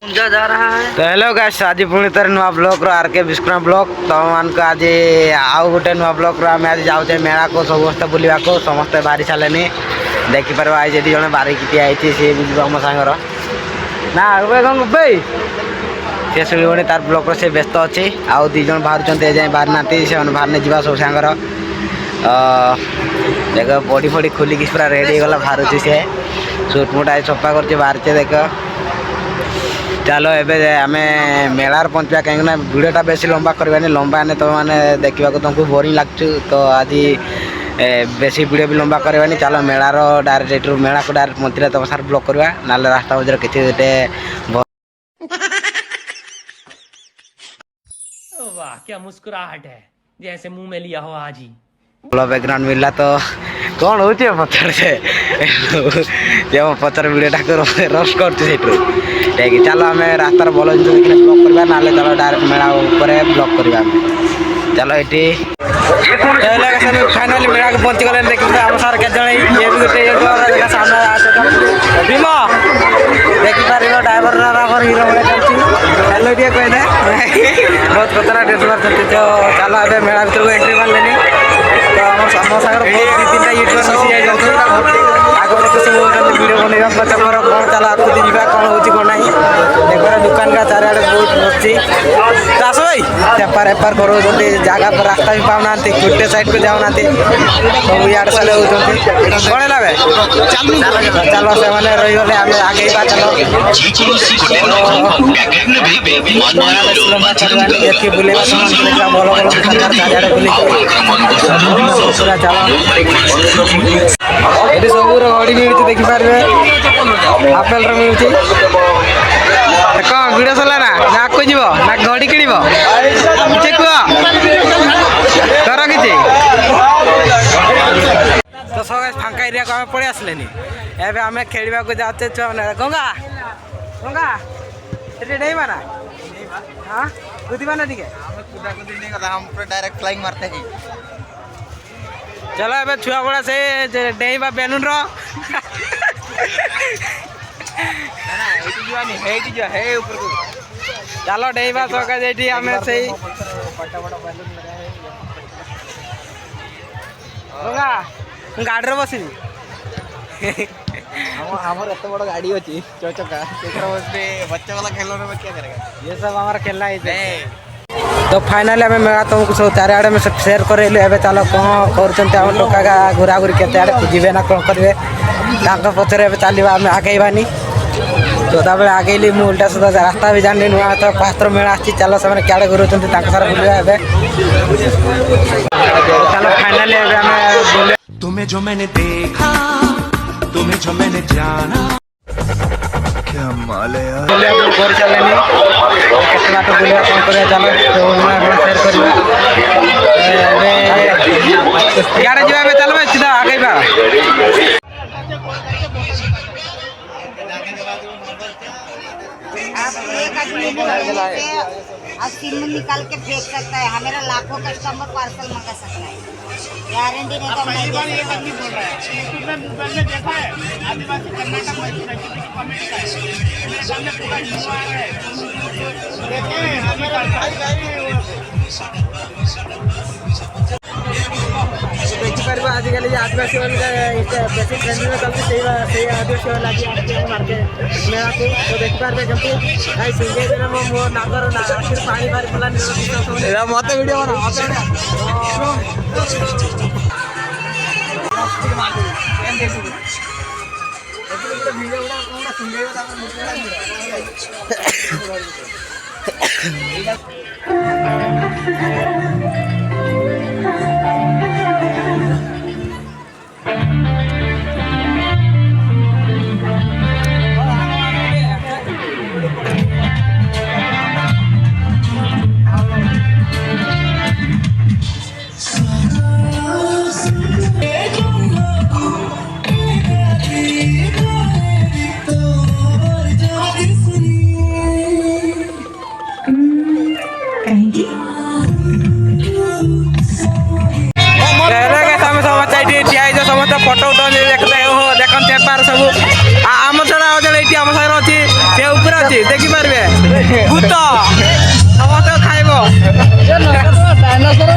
जा रहा है तो हेलो गाइस आज पुणी थर नुआ ब्लॉग रो आरके विश्वकर्मा ब्लॉग तुम मान को आज आउ गोटे नुआ ब्लॉग रो आम आज जाऊे मेला को समस्त बुलवा को समस्ते बाहरी सारे देखी पार आज ये जन बारिकी आई सी भी आम सांगर ना भाई सी शुणी तार ब्लॉग से व्यस्त अच्छी आउ दीज बाहर जाए बाहर ना से बाहर जा सब सांगर देख बड़ी फड़ी खोलिकी पूरा रेडी गला बाहर सी सुट मुटा सफा कर बाहर देख चलो एबे आम मेलार पहुँचा कहीं भिड़टा बेस लंबा करवानी लंबा ने तो मैंने देखा तुमको बोरिंग लगचु तो आज बेसी भिड़ भी लंबा करवानी चलो मेलार डायरेक्ट मेला को डायरेक्ट पहुँचले तुम सार ब्लॉक करवा ना रास्ता मझे किसी गोटे वाह क्या मुस्कुराहट है जैसे मुंह में लिया हो आज ही भल बैकग्राउंड मिलला तो कौन हो पचर से पचर भिड़टा को रस कर चलो आम रास्तार भल जिन देखने ब्लॉक करवा ना चलो डायरेक्ट मेला ब्लॉक करवा चलो ये फाइनाली मेला को पहुँची गले देखिए आम सार के ये भी गोटे सामने भीम देखिपार ड्राइवर ड्राइवर हिरो भाई चलती हेलो टे कहीदे बहुत कतरा ड्रेस मार्च तो चलो ए मेला भर को एंट्री मारे तो आम सागर बहुत दी तीन यूट्यूबर मिसी जाए आग पचे सब भिड बनवा पचर कौन चलो आकुति जा कौन हो कौन ना देखो दुकान का चारिड़े बहुत बसची तो आस भाई एपार एपार कर जगह पर रास्ता भी पाऊना गोटे साइड को जाऊना सब इे साले होती कौन है भाई चलो से मैंने रहीगले आम आगे चलो बुले भल भल चारिड़े बुल चलो ये सब घड़ी मिलती देखिपारे आपेल मिलती कौन भिड़ सरला ना आगे जीव ना घड़ी कि किसी कह कर कि तो सब फांका एरिया को आम पड़े आसले एवं आम खेलवा को जाते छुआ मैंने गंगा गंगा डेवा ना हाँ कूदवा ना टे डायरेक्ट फ्लाइंग मारते हैं चलो ए छुआ बड़ा से डेवा बेलून रो चलो डेवा सका जे आम से गाड़ी बसि हमारे एत बड़ गाड़ी अच्छी चौचका बच्चा वाला खेलने में क्या करेगा ये सब हमारा खेलना है तो फाइनाली आम मेला तुमको सब चारिड़े में सेयार करेलु ए चलो कौन कर लोक घूरा घूरी के आड़े खोजे ना कौन करेंगे पचर ए चलवा आम आगेबानी तो तब आगेली मुझे उल्टा सुधा रास्ता भी जानी नुआ तो पात्र मेला आसी चलो से क्या घूर सारा बुलवा चलो फाइनाली तुम्हें जो मैंने देखा तुम्हें जो मैंने जाना क्या माल है यार कर चले कितना तो बुलवा कौन कर चलो गाड़ी जा चलो सीधा आगे आप सिम निकाल के फेंक सकता है हमारा लाखों कस्टमर पार्सल मंगा सकता है गारंटी नहीं तो नहीं दे सकता। मोबाइल में देखा है आदिवासी कर्नाटक में रेसिपी की कमेंट का है मेरे सामने पूरा न्यू आ रहा है देखिए हमारा देखिपार आजिकल आदिवासी बेस ट्रेंड में चलती से आदिवासी लगे मार्केट मेला को तो देखिपारे कमी सिंगे दिन मो नागर पानी बारी पड़ा मत वीडियो Thank you. ভূত ସମସ୍ତେ ଖାଇବ ଡାଇନୋସର